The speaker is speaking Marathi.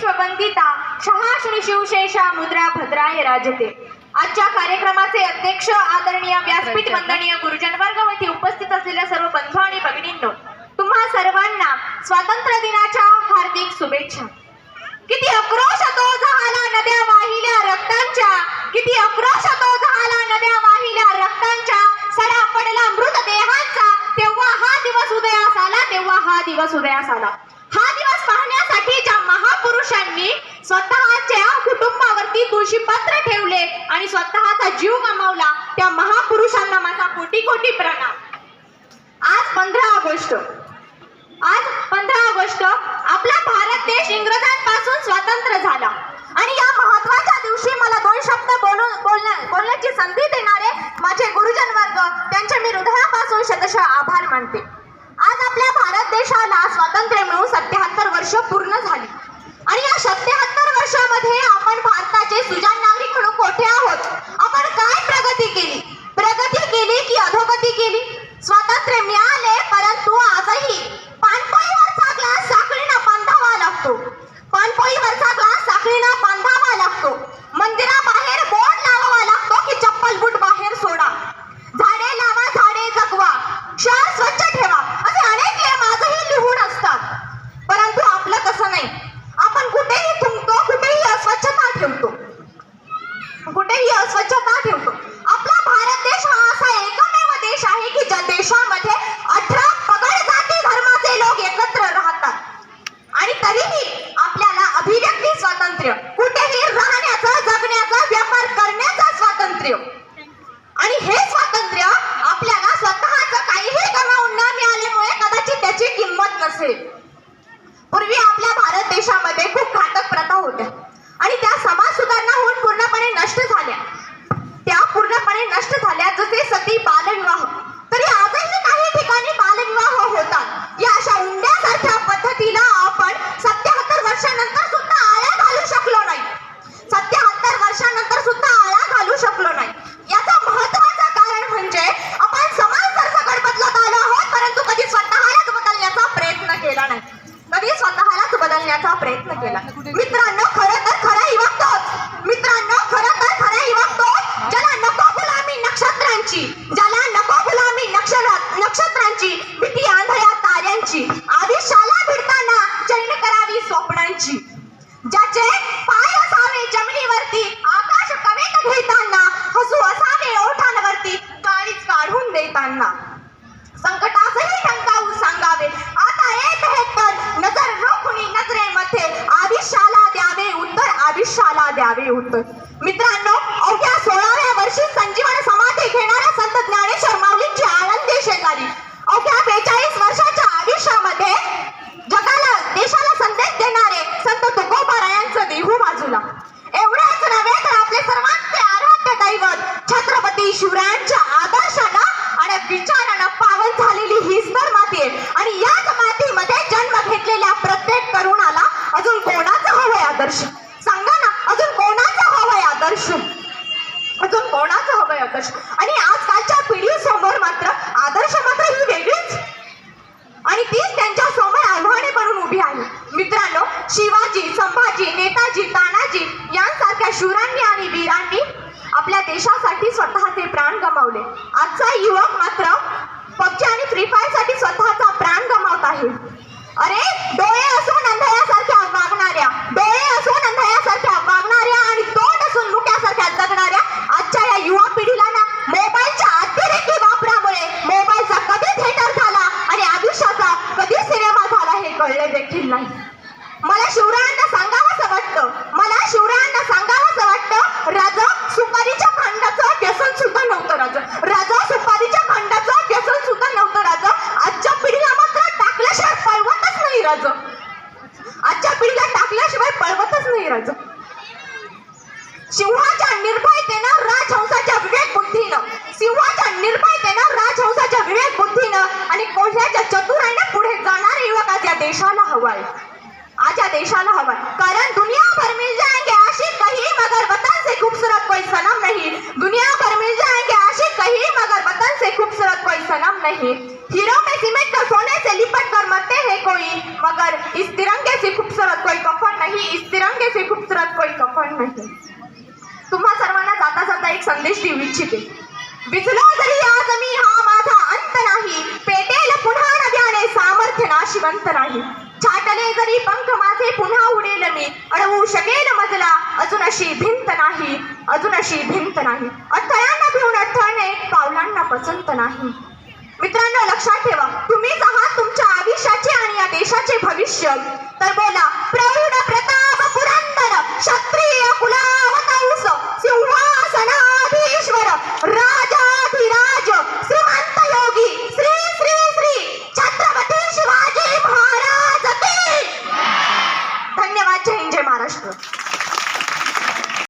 विश्ववंदिता शहाश्री शिवशेषा मुद्रा भद्राय राजते। आजच्या कार्यक्रमाचे अध्यक्ष आदरणीय व्यासपीठ वंदनीय गुरुजन वर्ग व येथे उपस्थित असलेल्या सर्व बंधू आणि भगिनींनो, तुम्हा सर्वांना स्वातंत्र्य दिनाच्या हार्दिक शुभेच्छा। किती आक्रोश तो झाला नद्या वाहिल्या रक्तांच्या, किती आक्रोश तो झाला नद्या वाहिल्या रक्तांच्या, सडा पडला मृतदेहांचा, तेव्हा हा दिवस उदयास आला, तेव्हा हा दिवस उदयास आला। हा दिवस पाहण्यासाठी ज्या महापुरुषांनी स्वतःच्या कुटुंबावरती तुळशीपत्र ठेवले आणि स्वतःचा जीव गमावला, त्या महापुरुषांना माझा कोटी कोटी प्रणाम। आज 15 ऑगस्ट आपला भारत देश इंग्रजांपासून स्वतंत्र झाला आणि या महत्त्वाच्या दिवशी मला 2 शब्द बोलण्याची संधी देणारे माझे गुरुजन वर्ग, त्यांचे मी हृदयापासून शतशः आभार मानते। आज आपल्या भारत देशाला स्वातंत्र्य मिळून 77 वर्ष पूर्ण झाली आणि या 77 वर्षामध्ये आपण भारताचे सुजाण नागरिक म्हणून कोठे आहोत? आपण काय प्रगती केली की अधोगती केली? स्वातंत्र्य मिळाले, परंतु आजही पाणपोईवरचा ग्लास साखळीनं बांधावा लागतो, पाणपोईवरचा ग्लास साखळीनं बांधावा लागतो, मंदिराबाहेर बोर्ड लावावा लागतो की चप्पल बूट बाहेर सोडा, झाडे लावा झाडे जगवा, शहर स्वच्छ ठेवा, असे अनेक नियम आजही लिहून असतात। परंतु आपलं तसं नाही, आपण कुठेही थुंकतो, कुठेही अस्वच्छता ठेवतो, आपला भारत देश हा असा एकमेव देश आहे की ज्या देशामध्ये 18 पगड जाती धर्माचे लोक एकत्र राहतात आणि तरीही आपल्याला अभिव्यक्ती स्वातंत्र्य, कुठेही राहण्याचं, जगण्याचं, व्यापार करण्याचं स्वातंत्र्य, आणि हे स्वातंत्र्य आपल्याला स्वतःचं काहीही गमावून न मिळाल्यामुळे कदाचित त्याची किंमत नसेल। पूर्वी आपल्या भारत देशामध्ये खूप घातक प्रथा होत्या आणि त्या समाज सुधारणा होऊन पूर्णपणे नष्ट झाल्या, जसे सती बालविवाह, तरी आजही काही ठिकाणी बालविवाह होतात। या अशा उंड्यासारख्या पद्धतीला आपण 77 वर्षानंतर सुद्धा आळा घालू शकलो नाही, 77 वर्षानंतर सुद्धा आळा घालू शकलो नाही। याचं महत्त्वाचं कारण म्हणजे आपण समाज सरसकट बदलत आलो आहोत, परंतु कधी स्वतःलाच बदलण्याचा प्रयत्न केला नाही, मित्रांनो, खरं तर खरा युवक तोच, ज्याला नको गुलामी नक्षत्रांची, ज्याला नको गुलामी नक्षत्रांची, भीती आंधळ्या ताऱ्यांची, आयुष्याला भिडताना चैन करावी स्वप्नांची, ज्याचे पाय असावे जमिनीवरती, आकाश कवेत घेताना, हसू असावे ओठांवरती, काळीच काढून देताना, संकटासही ठणकावून सांगावे आता येत हे तर, नजर रोखुनी नजरेमध्ये आयुष्याला द्यावे उत्तर। मित्रांनो, अवघ्या 16व्या वर्षी संजीवन समाधी घेणाऱ्या संत ज्ञानेश्वर माऊलींची आनंदी शेजारी, अवघ्या 42 वर्षाच्या आयुष्यामध्ये जगाला, देशाला संदेश देणारे संत तुकोबारायांचं देहू बाजूला। एवढेच नव्हे तर आपले सर्वांचे आराध्य दैवत छत्रपती शिवरायांच्या आदर्शानं आणि विचारानं पावन झालेली हीच तर माती आहे आणि याच मातीमध्ये जन्म घेतलेल्या प्रत्येक तरुणाला अजून कोणाचं हवंय आदर्श? सांगा ना, अजून कोणाचं हवंय आदर्श? आणि आजकालच्या पिढीसमोर मात्र आदर्श मात्र ही वेगळीच आणि तीच त्यांच्या समोर आव्हाने बनून उभी आहे। मित्रांनो, शिवाजी, संभाजी, नेताजी, तानाजी यांसारख्या शूरांनी आणि वीरांनी आपल्या देशासाठी स्वतःचे प्राण गमावले। आजचा युवक मात्र पबजी आणि फ्री फायर साठी स्वतःचा प्राण गमावत आहे। अरे, डोळे असून अंधळ्यासारख्या वागणाऱ्या आणि तोंड असून मुक्यासारख्या जगणाऱ्या आजच्या या युवा पिढीला ना, मोबाईलच्या अतिरेकी वापरामुळे मोबाईलचा कधी थिएटर झाला आणि आयुष्याचा कधी सिनेमा झाला हे कळले देखील नाही। मला शिवरायांना सांगावंसं वाटतं, राजा सुपारीच्या खंडाचं व्यसन सुद्धा नव्हतं राजा, आजच्या पिढीला मात्र टाकल्याशिवाय पळवतच नाही राजा। सिंहाच्या निर्भयतेनं विवेक बुद्धीनं आणि कोल्ह्याच्या चतुराईने पुढे जाणारे युवक आज या देशाला हवाय, कारण दुनिया भर मिल जाएंगे आशिक कहीं मगर वतन से खूबसूरत कोई सनम नहीं, दुनिया भर मिल जाएंगे आशिक कहीं मगर वतन से खूबसूरत कोई सनम नहीं, हीरो में सिमट कर सोने से लिपट कर मरते हैं कोई, मगर इस तिरंगे से खूबसूरत कोई कफन नहीं, इस तिरंगे से खूबसूरत कोई कफन नाही. तुम्हा सर्वांना जाता जाता एक संदेश देऊ इच्छिते. विचलो जरी आज मी हा माझा अंत नाही, पेटेल पुन्हा नव्याने सामर्थ्य नाशिवंत नाही. छाटले जरी पंख माझे पुन्हा उडेल मी, अडवू शकेल मजला अजून अशी भिंत नाही, अजून अशी भिंत नाही. अडथळ्यांना भिवून अडथळणे पावलांना पसंत नाही. मित्रांनो, लक्षात ठेवा, तुम्हीच आहात तुमच्या आयुष्याचे आणि या देशाचे भविष्य. तर बोला, प्रौढ प्रताप पुरंदर क्षत्रिय कुलावतंस सिंहासनाधीश्वर